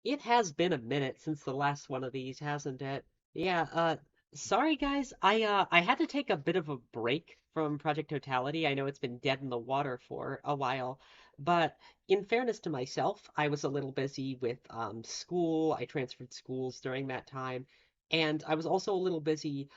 It has been a minute since the last one of these, hasn't it? Yeah, sorry guys. I had to take a bit of a break from Project Totality. I know it's been dead in the water for a while, but in fairness to myself, I was a little busy with school. I transferred schools during that time, and I was also a little busy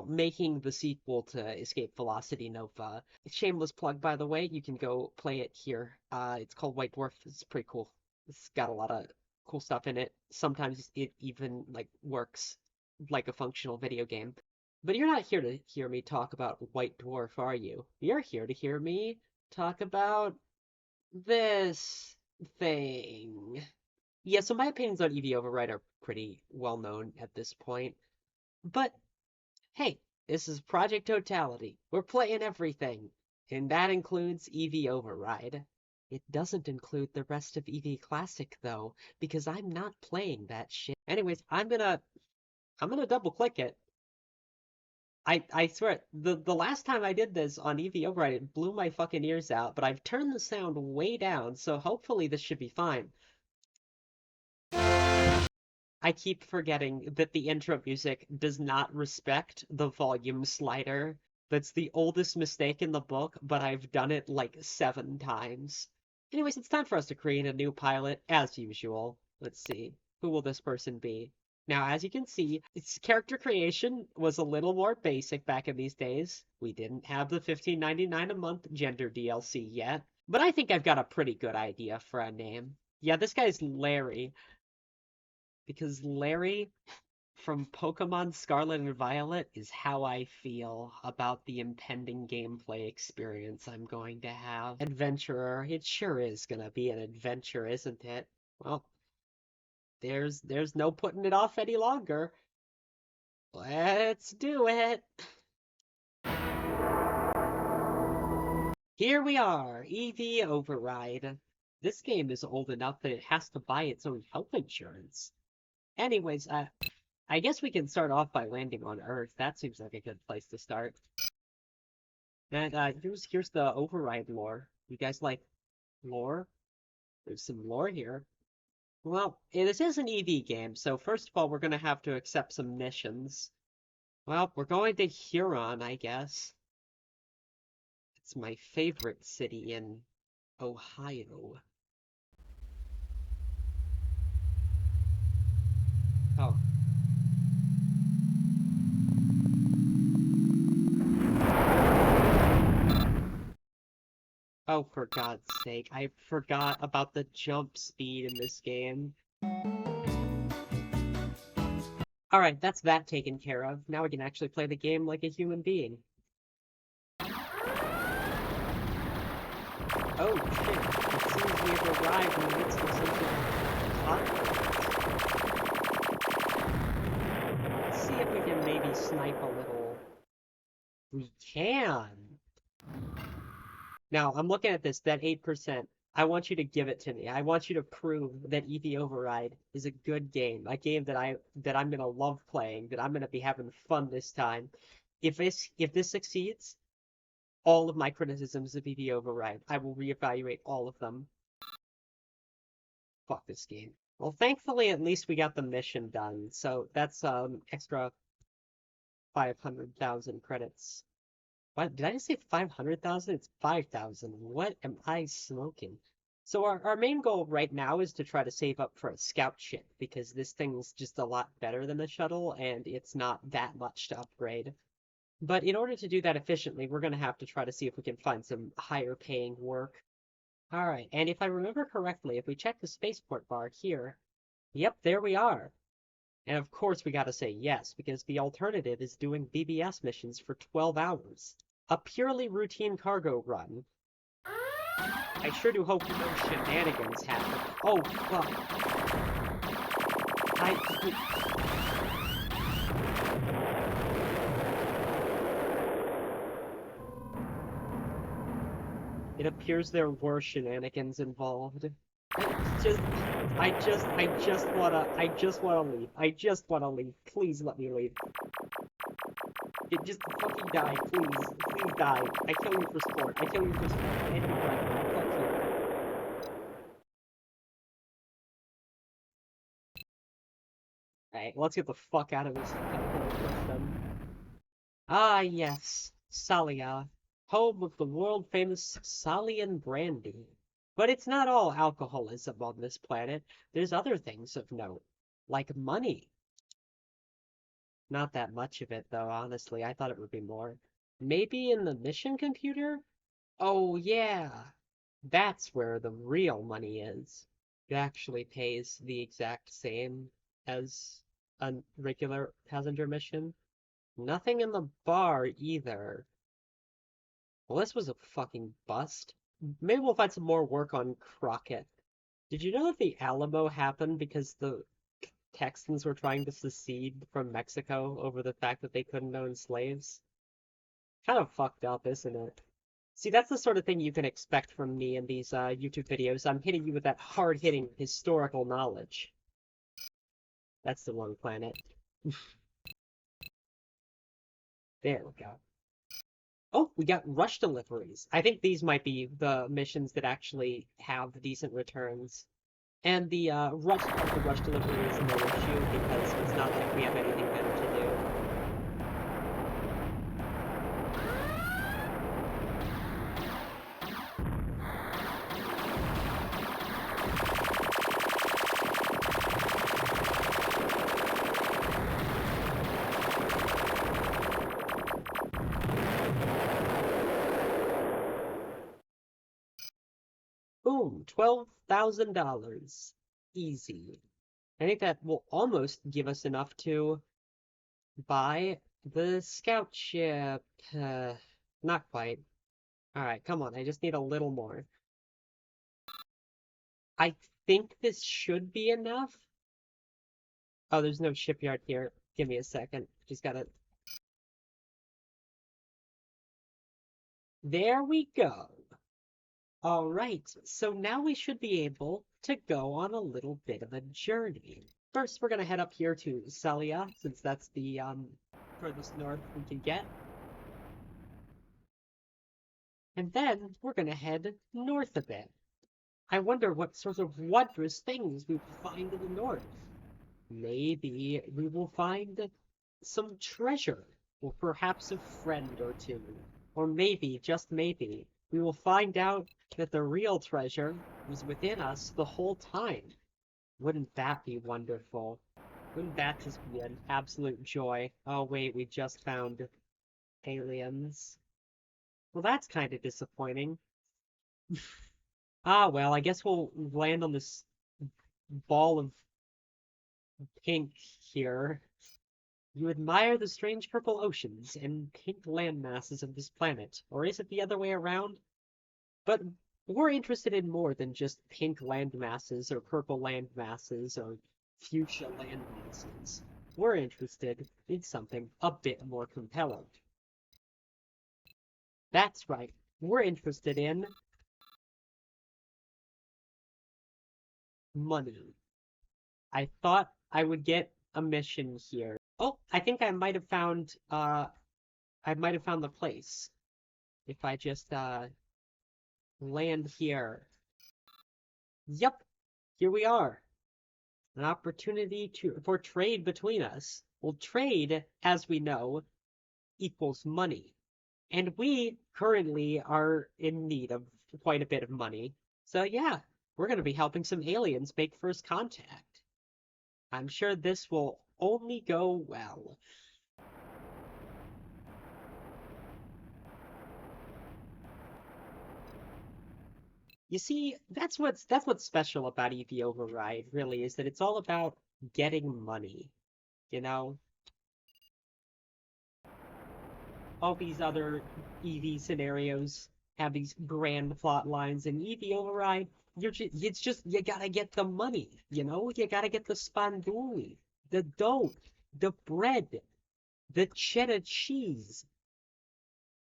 making the sequel to Escape Velocity Nova. Shameless plug, by the way, you can go play it here. It's called White Dwarf. It's pretty cool. It's got a lot of cool stuff in it. Sometimes it even like works like a functional video game. But you're not here to hear me talk about White Dwarf, are you? You're here to hear me talk about this thing. Yeah, so my opinions on EV Override are pretty well known at this point. But hey, this is Project Totality. We're playing everything. And that includes EV Override. It doesn't include the rest of EV Classic though, because I'm not playing that shit. Anyways, I'm gonna double click it. I swear, the last time I did this on EV Override, it blew my fucking ears out, but I've turned the sound way down, so hopefully this should be fine. I keep forgetting that the intro music does not respect the volume slider. That's the oldest mistake in the book, but I've done it like 7 times. Anyways, it's time for us to create a new pilot, as usual. Let's see. Who will this person be? Now, as you can see, its character creation was a little more basic back in these days. We didn't have the $15.99 a month gender DLC yet, but I think I've got a pretty good idea for a name. Yeah, this guy's Larry, because Larry from Pokemon Scarlet and Violet is how I feel about the impending gameplay experience I'm going to have. Adventurer, it sure is gonna be an adventure, isn't it? Well, there's no putting it off any longer. Let's do it. Here we are, EV Override. This game is old enough that it has to buy its own health insurance. Anyways, I guess we can start off by landing on Earth. That seems like a good place to start. And here's the override lore. You guys like lore? There's some lore here. Well, this is an EV game, so first of all, we're gonna have to accept some missions. Well, we're going to Huron, I guess. It's my favorite city in Ohio. Oh, oh, for God's sake, I forgot about the jump speed in this game. Alright, that's that taken care of. Now we can actually play the game like a human being. Oh shit, it seems we have arrived in the midst of some sort of conflict. Let's see if we can maybe snipe a little. We can! Now, I'm looking at this, that 8%. I want you to give it to me. I want you to prove that EV Override is a good game, a game that I'm gonna love playing, that I'm gonna be having fun this time. If this succeeds, all of my criticisms of EV Override, I will reevaluate all of them. Fuck this game. Well, thankfully, at least we got the mission done, so that's extra 500,000 credits. What did I just say 500,000? It's 5,000. What am I smoking? So our main goal right now is to try to save up for a scout ship because this thing's just a lot better than the shuttle and it's not that much to upgrade. But in order to do that efficiently, we're going to have to try to see if we can find some higher paying work. All right, and if I remember correctly, if we check the spaceport bar here, yep, there we are. And of course we gotta say yes, because the alternative is doing BBS missions for 12 hours. A purely routine cargo run. I sure do hope no shenanigans happen. Oh, fuck. I... It appears there were shenanigans involved. It's just... I just wanna leave. I just wanna leave. Please let me leave. It just fucking die, please. Please die. I kill you for sport. I kill you for sport. And you're right. Fuck you. Alright, let's get the fuck out of this temple system. Ah, yes, Salia, home of the world-famous Salian brandy. But it's not all alcoholism on this planet. There's other things of note, like money. Not that much of it, though, honestly. I thought it would be more. Maybe in the mission computer? Oh, yeah. That's where the real money is. It actually pays the exact same as a regular passenger mission. Nothing in the bar either. Well, this was a fucking bust. Maybe we'll find some more work on Crockett. Did you know that the Alamo happened because the Texans were trying to secede from Mexico over the fact that they couldn't own slaves? Kind of fucked up, isn't it? See, that's the sort of thing you can expect from me in these YouTube videos. I'm hitting you with that hard-hitting historical knowledge. That's the wrong planet. There we go. Oh, we got rush deliveries. I think these might be the missions that actually have decent returns. And the rush delivery is no issue because it's not like we have anything better to do. Boom, $12,000. Easy. I think that will almost give us enough to buy the scout ship. Not quite. Alright, come on, I just need a little more. I think this should be enough. Oh, there's no shipyard here. Give me a second. Just gotta... There we go. All right, so now we should be able to go on a little bit of a journey. First, we're gonna head up here to Celia, since that's the furthest north we can get. And then we're gonna head north a bit. I wonder what sort of wondrous things we will find in the north. Maybe we will find some treasure, or perhaps a friend or two. Or maybe, just maybe, we will find out that the real treasure was within us the whole time. Wouldn't that be wonderful? Wouldn't that just be an absolute joy? Oh wait, we just found aliens. Well, that's kind of disappointing. Ah, well, I guess we'll land on this ball of pink here. You admire the strange purple oceans and pink land masses of this planet, or is it the other way around? But we're interested in more than just pink land masses or purple land masses or fuchsia land masses. We're interested in something a bit more compelling. That's right, we're interested in money. I thought I would get a mission here. Oh, I think I might have found the place. If I just land here. Yep, here we are. An opportunity for trade between us. Well, trade, as we know, equals money. And we currently are in need of quite a bit of money. So yeah, we're going to be helping some aliens make first contact. I'm sure this will only go well. You see, that's what's special about EV Override, really, is that it's all about getting money, you know? All these other EV scenarios have these grand plot lines, and EV Override, it's just you gotta get the money, you know? You gotta get the spanduli, the dough, the bread, the cheddar cheese,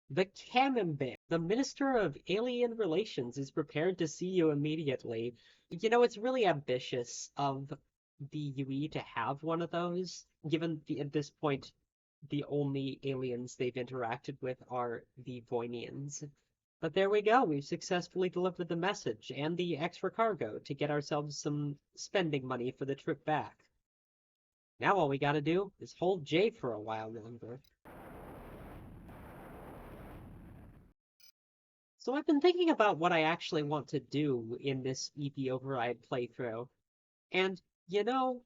the camembert. The Minister of Alien Relations is prepared to see you immediately. You know, it's really ambitious of the UE to have one of those, given at this point the only aliens they've interacted with are the Voinians. But there we go, we've successfully delivered the message and the extra cargo to get ourselves some spending money for the trip back. Now all we gotta do is hold J for a while longer. So I've been thinking about what I actually want to do in this EP Override playthrough, and you know,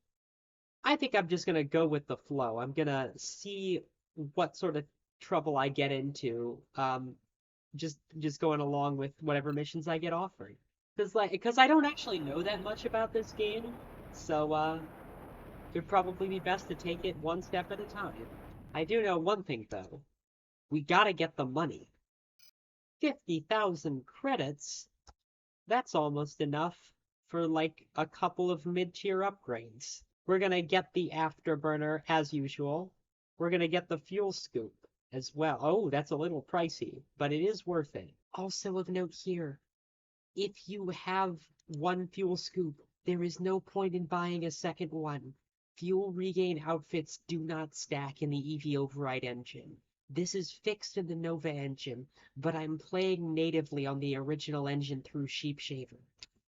I think I'm just gonna go with the flow. I'm gonna see what sort of trouble I get into, just going along with whatever missions I get offered. Because I don't actually know that much about this game, so it'd probably be best to take it one step at a time. I do know one thing though. We gotta get the money. 50,000 credits? That's almost enough for like a couple of mid-tier upgrades. We're gonna get the afterburner as usual. We're gonna get the fuel scoop as well. Oh, that's a little pricey, but it is worth it. Also of note here, if you have one fuel scoop, there is no point in buying a second one. Fuel regain outfits do not stack in the EV Override engine. This is fixed in the Nova engine, but I'm playing natively on the original engine through Sheepshaver.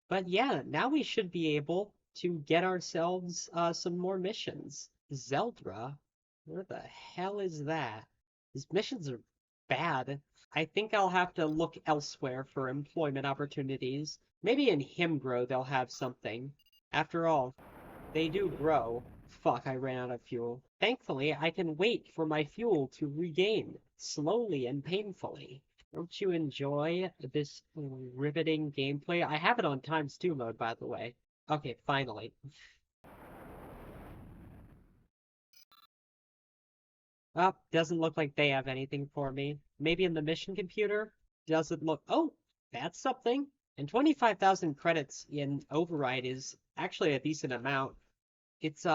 But yeah, now we should be able to get ourselves some more missions. Zeldra? Where the hell is that? These missions are bad. I think I'll have to look elsewhere for employment opportunities. Maybe in Himgrow they'll have something. After all, they do grow. Fuck, I ran out of fuel. Thankfully, I can wait for my fuel to regain, slowly and painfully. Don't you enjoy this riveting gameplay? I have it on ×2 mode, by the way. Okay, finally. Oh, doesn't look like they have anything for me. Maybe in the mission computer? Doesn't look... Oh, that's something. And 25,000 credits in Override is actually a decent amount. It's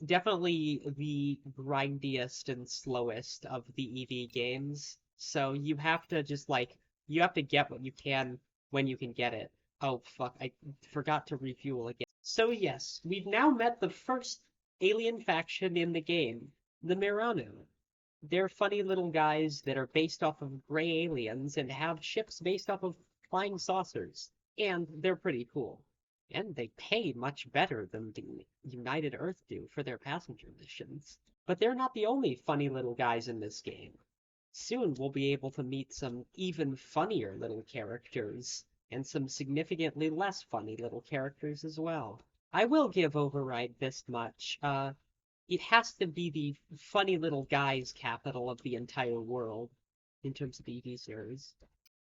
definitely the grindiest and slowest of the EV games. So you have to just like you have to get what you can when you can get it. Oh fuck, I forgot to refuel again. So yes, we've now met the first alien faction in the game, the Miranu. They're funny little guys that are based off of gray aliens and have ships based off of flying saucers. And they're pretty cool. And they pay much better than the United Earth do for their passenger missions. But they're not the only funny little guys in this game. Soon we'll be able to meet some even funnier little characters, and some significantly less funny little characters as well. I will give Override this much. It has to be the funny little guys capital of the entire world in terms of the EV series.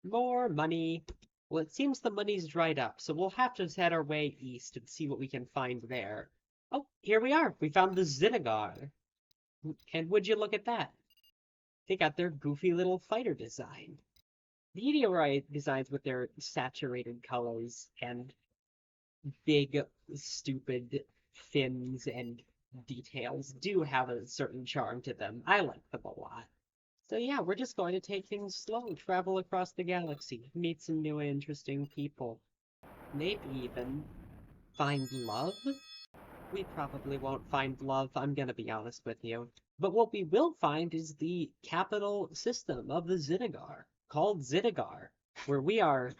More money. Well, it seems the money's dried up, so we'll have to head our way east and see what we can find there. Oh, here we are. We found the Zinnegar. And would you look at that? They got their goofy little fighter design. The Meteorite designs with their saturated colors and big, stupid fins and details do have a certain charm to them. I like them a lot. So yeah, we're just going to take things slow, travel across the galaxy, meet some new and interesting people. Maybe even find love? We probably won't find love, I'm gonna be honest with you. But what we will find is the capital system of the Zinnegar, called Zinnegar, where we are,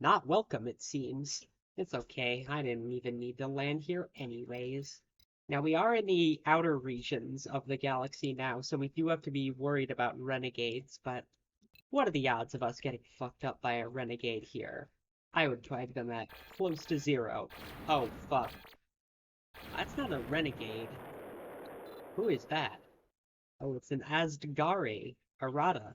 not welcome, it seems. It's okay, I didn't even need to land here anyways. Now, we are in the outer regions of the galaxy now, so we do have to be worried about renegades, but what are the odds of us getting fucked up by a renegade here? I would tag them at close to 0. Oh, fuck. That's not a renegade. Who is that? Oh, it's an Asgari, Arata.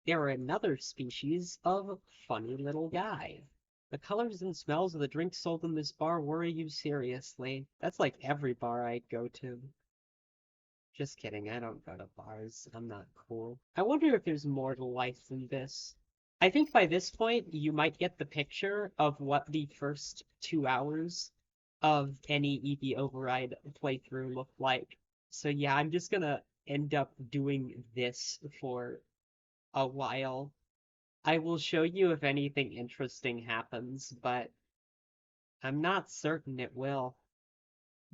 They're another species of funny little guy. The colors and smells of the drinks sold in this bar worry you seriously. That's like every bar I go to. Just kidding, I don't go to bars. I'm not cool. I wonder if there's more to life than this. I think by this point, you might get the picture of what the first 2 hours of any EV Override playthrough look like. So yeah, I'm just gonna end up doing this for a while. I will show you if anything interesting happens, but I'm not certain it will.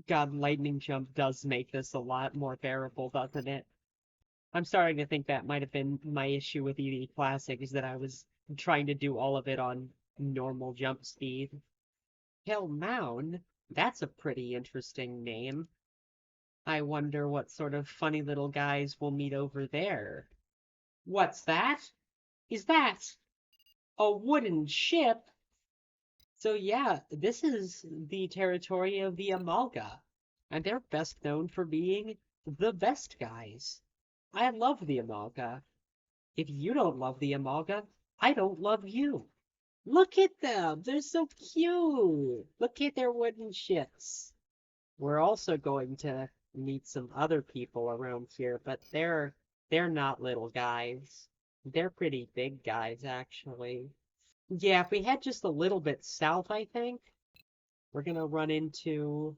God, Lightning Jump does make this a lot more bearable, doesn't it? I'm starting to think that might have been my issue with EV Classic, is that I was trying to do all of it on normal jump speed. Hellmound? That's a pretty interesting name. I wonder what sort of funny little guys we'll meet over there. What's that? Is that a wooden ship? So yeah, this is the territory of the Amalga, and they're best known for being the best guys. I love the Amalga. If you don't love the Amalga, I don't love you. Look at them! They're so cute! Look at their wooden ships. We're also going to meet some other people around here, but they're not little guys. They're pretty big guys, actually. Yeah, if we head just a little bit south, I think, we're gonna run into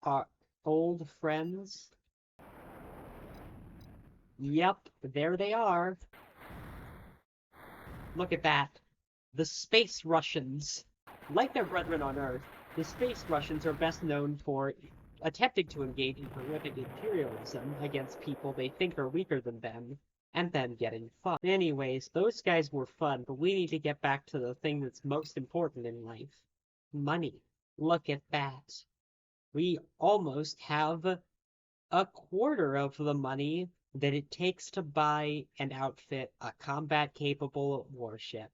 our old friends. Yep, there they are. Look at that. The Space Russians. Like their brethren on Earth, the Space Russians are best known for attempting to engage in horrific imperialism against people they think are weaker than them, and then getting fucked. Anyways, those guys were fun, but we need to get back to the thing that's most important in life. Money. Look at that. We almost have a quarter of the money that it takes to buy and outfit a combat-capable warship.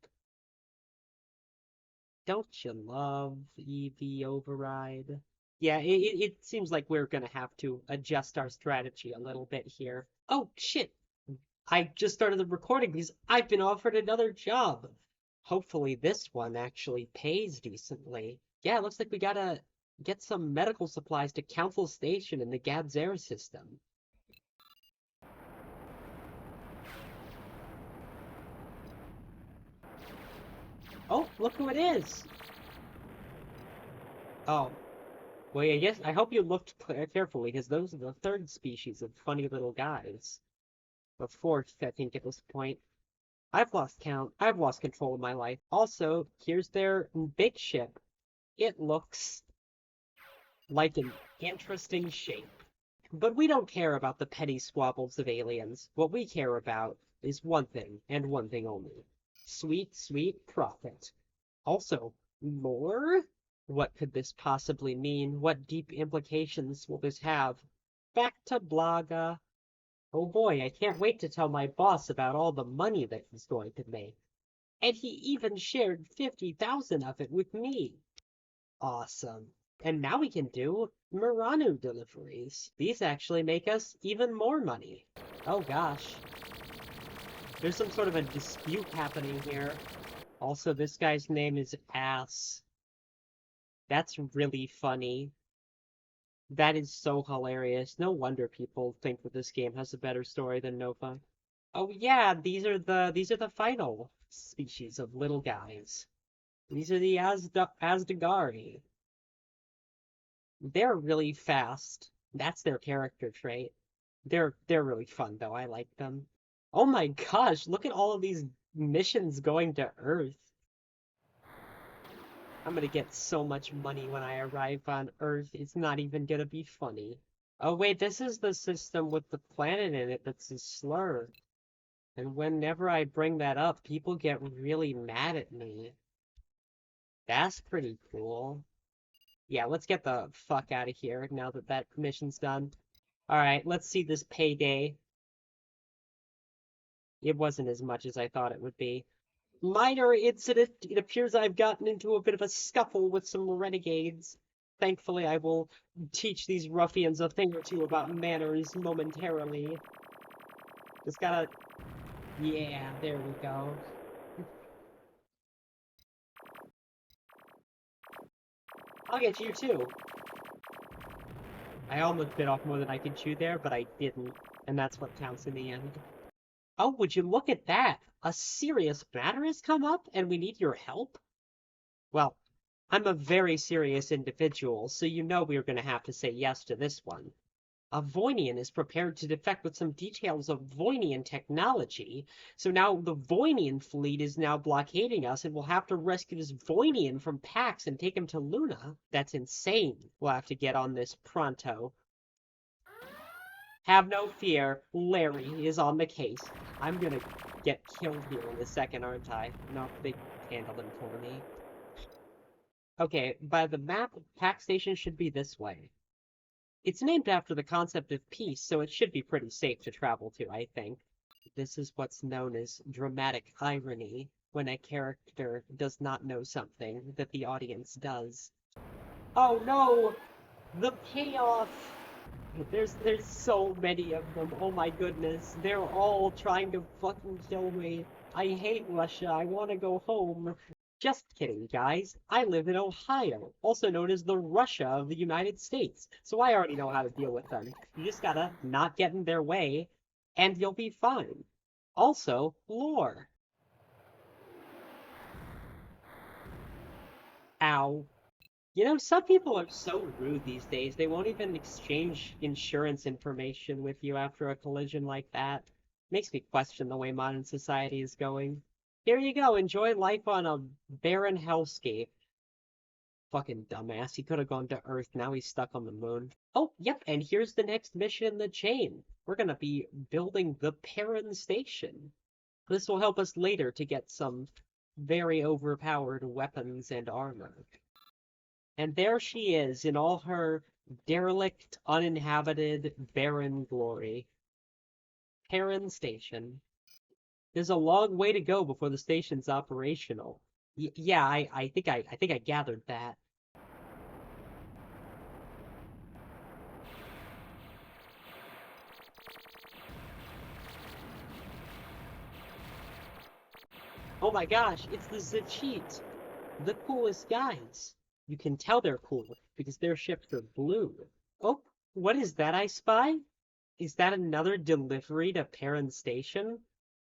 Don't you love EV Override? Yeah, it seems like we're gonna have to adjust our strategy a little bit here. Oh, shit! I just started the recording because I've been offered another job. Hopefully this one actually pays decently. Yeah, it looks like we gotta get some medical supplies to Council Station in the Gadzera system. Oh, look who it is! Oh, well, I hope you looked carefully, because those are the third species of funny little guys. The fourth, I think, at this point. I've lost count. I've lost control of my life. Also, here's their big ship. It looks like an interesting shape. But we don't care about the petty squabbles of aliens. What we care about is one thing, and one thing only. Sweet, sweet profit. Also, more? What could this possibly mean? What deep implications will this have? Back to Blaga. Oh boy, I can't wait to tell my boss about all the money that he's going to make. And he even shared 50,000 of it with me. Awesome. And now we can do Murano deliveries. These actually make us even more money. Oh gosh. There's some sort of a dispute happening here. Also, this guy's name is Ass. That's really funny. That is so hilarious. No wonder people think that this game has a better story than Nova. Oh yeah, these are the final species of little guys. These are the Asdagari. They're really fast. That's their character trait. They're really fun though. I like them. Oh my gosh, look at all of these missions going to Earth. I'm gonna get so much money when I arrive on Earth. It's not even gonna be funny. Oh wait, this is the system with the planet in it that's a slur. And whenever I bring that up, people get really mad at me. That's pretty cool. Yeah, let's get the fuck out of here now that that mission's done. Alright, let's see this payday. It wasn't as much as I thought it would be. Minor incident. It appears I've gotten into a bit of a scuffle with some renegades. Thankfully, I will teach these ruffians a thing or two about manners momentarily. Just gotta... Yeah, there we go. I'll get you too. I almost bit off more than I could chew there, but I didn't. And that's what counts in the end. Oh, would you look at that? A serious matter has come up, and we need your help? Well, I'm a very serious individual, so you know we're going to have to say yes to this one. A Voinian is prepared to defect with some details of Voinian technology, so now the Voinian fleet is now blockading us, and we'll have to rescue this Voinian from Pax and take him to Luna. That's insane. We'll have to get on this pronto. Have no fear, Larry is on the case. I'm gonna get killed here in a second, aren't I? No, they handled him for me. Okay, by the map, Pack Station should be this way. It's named after the concept of peace, so it should be pretty safe to travel to, I think. This is what's known as dramatic irony, when a character does not know something that the audience does. Oh no! The payoff! There's so many of them. Oh my goodness. They're all trying to fucking kill me. I hate Russia. I want to go home. Just kidding, guys. I live in Ohio, also known as the Russia of the United States. So I already know how to deal with them. You just gotta not get in their way, and you'll be fine. Also, lore. Ow. You know, some people are so rude these days, they won't even exchange insurance information with you after a collision like that. Makes me question the way modern society is going. Here you go, enjoy life on a barren hellscape. Fucking dumbass, he could have gone to Earth, now he's stuck on the moon. Oh, yep, and here's the next mission in the chain. We're gonna be building the Perrin Station. This will help us later to get some very overpowered weapons and armor. And there she is in all her derelict, uninhabited, barren glory. Perrin Station. There's a long way to go before the station's operational. Yeah, I think I gathered that. Oh my gosh, it's the Zachit, the coolest guys. You can tell they're cool because their ships are blue. Oh, what is that I spy? Is that another delivery to Perrin Station?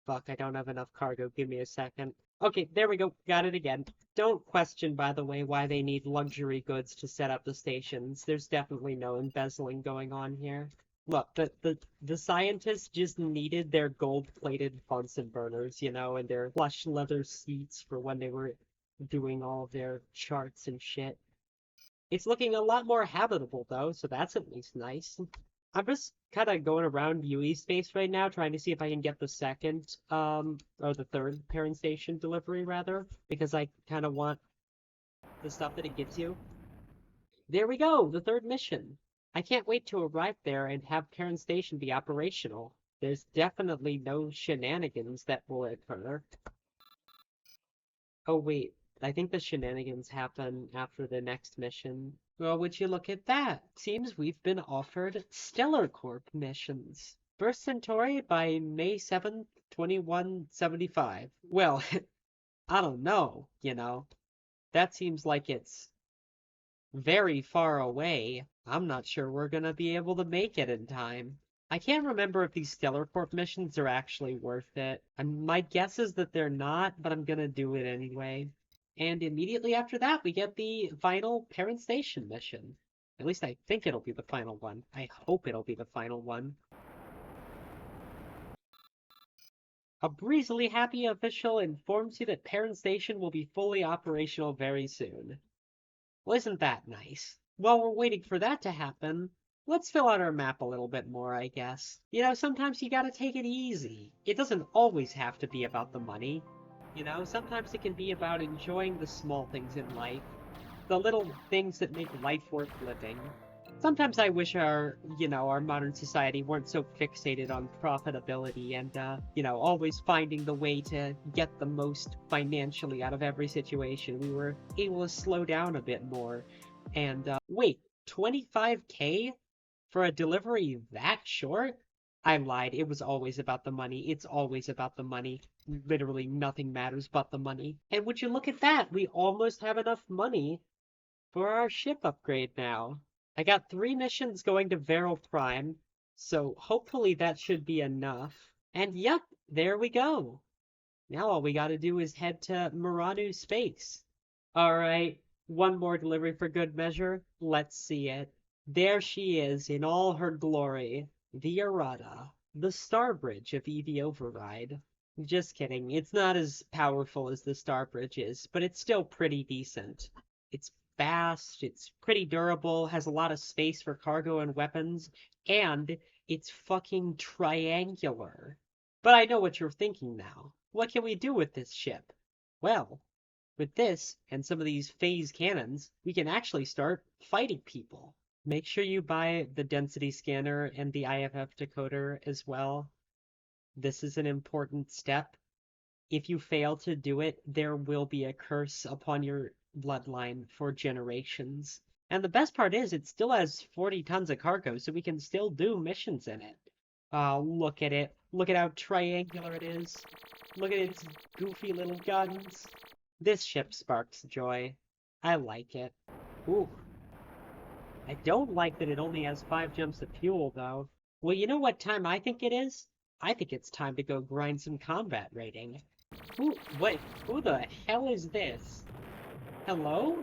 Fuck, I don't have enough cargo. Give me a second. Okay, there we go. Got it again. Don't question, by the way, why they need luxury goods to set up the stations. There's definitely no embezzling going on here. Look, the scientists just needed their gold-plated Bunsen burners, and their plush leather seats for when they were doing all of their charts and shit. It's looking a lot more habitable, though, so that's at least nice. I'm just kind of going around UE space right now, trying to see if I can get the second, or the third parent station delivery, rather, because I kind of want the stuff that it gives you. There we go, the third mission. I can't wait to arrive there and have parent station be operational. There's definitely no shenanigans that will occur. Oh wait, I think the shenanigans happen after the next mission. Well, would you look at that? Seems we've been offered Stellar Corp missions. First Centauri by May 7th, 2175. Well, I don't know. That seems like it's very far away. I'm not sure we're gonna be able to make it in time. I can't remember if these Stellar Corp missions are actually worth it. And my guess is that they're not, but I'm gonna do it anyway. And immediately after that, we get the final Parent Station mission. At least I think it'll be the final one. I hope it'll be the final one. A breezily happy official informs you that Parent Station will be fully operational very soon. Well, isn't that nice? While we're waiting for that to happen, let's fill out our map a little bit more, I guess. Sometimes you gotta take it easy. It doesn't always have to be about the money. Sometimes it can be about enjoying the small things in life, the little things that make life worth living. Sometimes I wish our modern society weren't so fixated on profitability and, always finding the way to get the most financially out of every situation. We were able to slow down a bit more. And, wait, 25K for a delivery that short? I lied. It was always about the money. It's always about the money. Literally nothing matters but the money. And would you look at that? We almost have enough money for our ship upgrade now. I got 3 missions going to Vero Prime, so hopefully that should be enough. And yep, there we go. Now all we gotta do is head to Muranu space. Alright, one more delivery for good measure. Let's see it. There she is in all her glory. The Arata, the Starbridge of EV Override. Just kidding, it's not as powerful as the Starbridge is, but it's still pretty decent. It's fast, it's pretty durable, has a lot of space for cargo and weapons, and it's fucking triangular. But I know what you're thinking now. What can we do with this ship? Well, With this and some of these phase cannons, we can actually start fighting people. Make sure you buy the density scanner and the IFF decoder as well. This is an important step. If you fail to do it, there will be a curse upon your bloodline for generations. And the best part is it still has 40 tons of cargo, so we can still do missions in it. Look at it. Look at how triangular it is. Look at its goofy little guns. This ship sparks joy. I like it. Ooh, I don't like that it only has 5 jumps of fuel, though. Well, you know what time I think it is? I think it's time to go grind some combat rating. Wait, who the hell is this? Hello?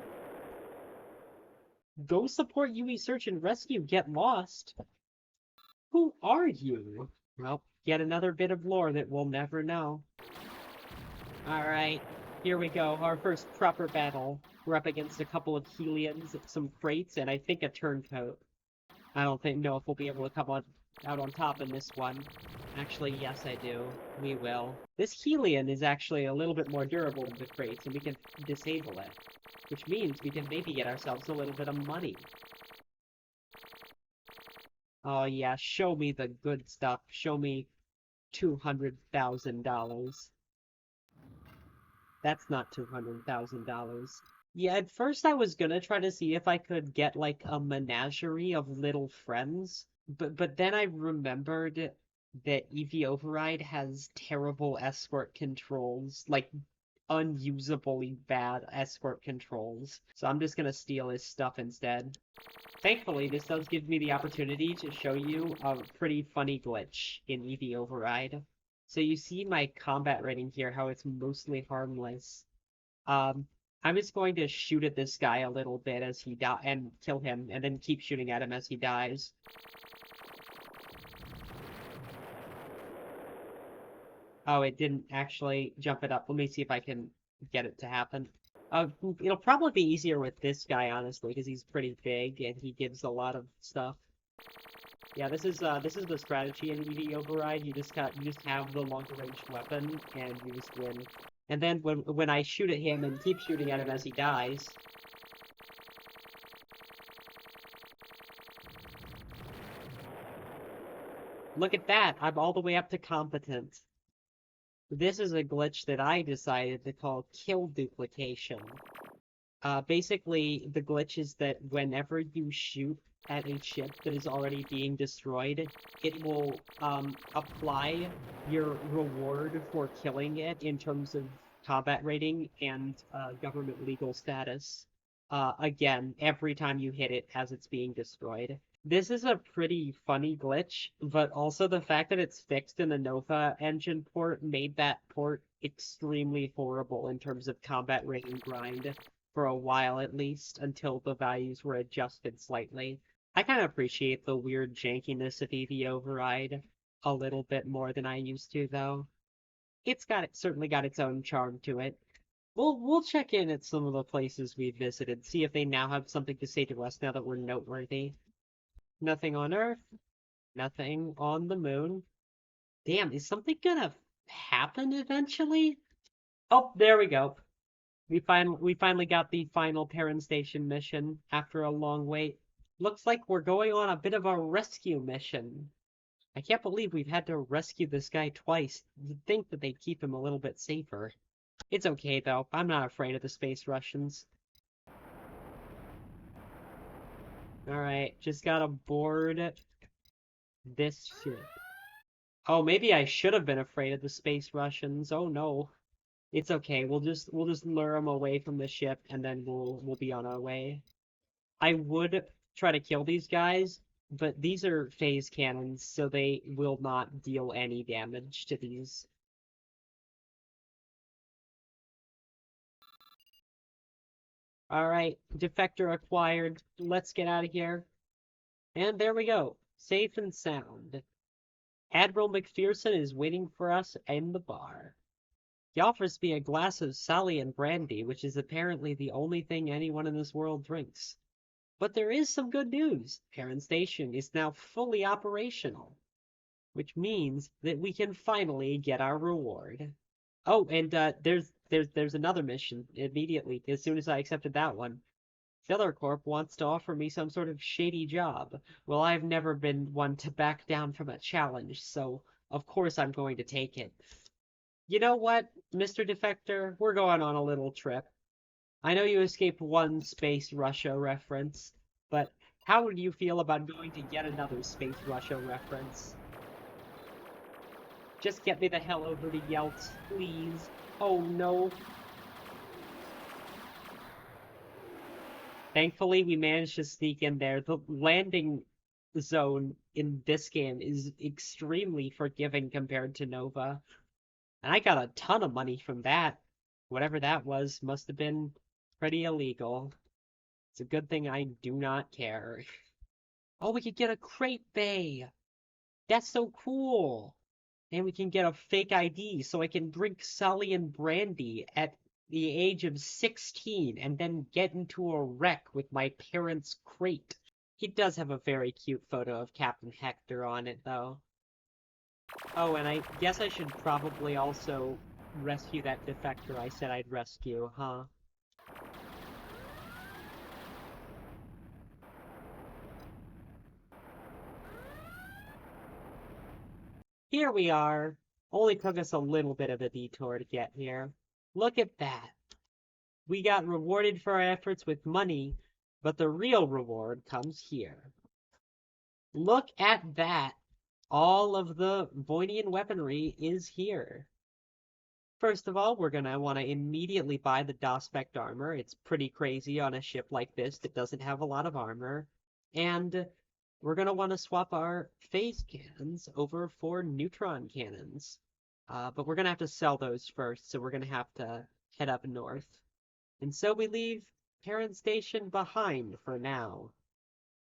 Go support UE Search and Rescue, get lost. Who are you? Well, yet another bit of lore that we'll never know. Alright, here we go, our first proper battle. We're up against a couple of Helians, some Freights, and I think a Turncoat. I don't know if we'll be able to come out on top in this one. Actually, yes, I do. We will. This Helion is actually a little bit more durable than the Freights, and we can disable it. Which means we can maybe get ourselves a little bit of money. Oh yeah, show me the good stuff. Show me $200,000. That's not $200,000. Yeah, at first I was gonna try to see if I could get like a menagerie of little friends, but then I remembered that EV Override has terrible escort controls, like unusably bad escort controls. So I'm just gonna steal his stuff instead. Thankfully, this does give me the opportunity to show you a pretty funny glitch in EV Override. So you see my combat rating here, how it's mostly harmless. Um, I'm just going to shoot at this guy a little bit as he and kill him, and then keep shooting at him as he dies. Oh, it didn't actually jump it up. Let me see if I can get it to happen. It'll probably be easier with this guy, honestly, because he's pretty big and he gives a lot of stuff. Yeah, this is the strategy in EV Override. You just have the longer range weapon and you just win. And then when I shoot at him and keep shooting at him as he dies. Look at that! I'm all the way up to competent. This is a glitch that I decided to call kill duplication. Basically, the glitch is that whenever you shoot at a ship that is already being destroyed, it will apply your reward for killing it in terms of combat rating and government legal status. Again, every time you hit it as it's being destroyed. This is a pretty funny glitch, but also the fact that it's fixed in the Nova engine port made that port extremely horrible in terms of combat rating grind, for a while at least, until the values were adjusted slightly. I kind of appreciate the weird jankiness of EV Override a little bit more than I used to, though. It's certainly got its own charm to it. We'll check in at some of the places we visited, see if they now have something to say to us now that we're noteworthy. Nothing on Earth. Nothing on the moon. Damn, is something gonna happen eventually? Oh, there we go. We finally got the final Perrin Station mission after a long wait. Looks like we're going on a bit of a rescue mission. I can't believe we've had to rescue this guy twice. You'd think that they'd keep him a little bit safer. It's okay, though. I'm not afraid of the space Russians. Alright, just gotta board this ship. Oh, maybe I should have been afraid of the space Russians. Oh no. It's okay. We'll just lure them away from the ship and then we'll be on our way. I would try to kill these guys, but these are phase cannons, so they will not deal any damage to these. Alright, defector acquired. Let's get out of here. And there we go. Safe and sound. Admiral McPherson is waiting for us in the bar. He offers me a glass of Sally and brandy, which is apparently the only thing anyone in this world drinks. But there is some good news. Perrin Station is now fully operational, which means that we can finally get our reward. Oh, and there's another mission immediately as soon as I accepted that one. Filler Corp wants to offer me some sort of shady job. Well, I've never been one to back down from a challenge, so of course I'm going to take it. You know what, Mr. Defector? We're going on a little trip. I know you escaped one Space Russia reference, but how would you feel about going to yet another Space Russia reference? Just get me the hell over to Yelts, please. Oh no. Thankfully, we managed to sneak in there. The landing zone in this game is extremely forgiving compared to Nova. And I got a ton of money from that. Whatever that was must have been pretty illegal. It's a good thing I do not care. Oh, we could get a crate bay. That's so cool. And we can get a fake ID so I can drink Sully and Brandy at the age of 16 and then get into a wreck with my parents' crate. He does have a very cute photo of Captain Hector on it, though. Oh, and I guess I should probably also rescue that defector I said I'd rescue, huh? Here we are. Only took us a little bit of a detour to get here. Look at that. We got rewarded for our efforts with money, but the real reward comes here. Look at that. All of the Voidian weaponry is here. First of all, we're going to want to immediately buy the Dospect armor. It's pretty crazy on a ship like this that doesn't have a lot of armor. And we're going to want to swap our phase cannons over for neutron cannons. But we're going to have to sell those first, so we're going to have to head up north. And so we leave Terran Station behind for now.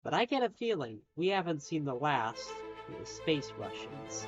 But I get a feeling we haven't seen the last of the Space Russians.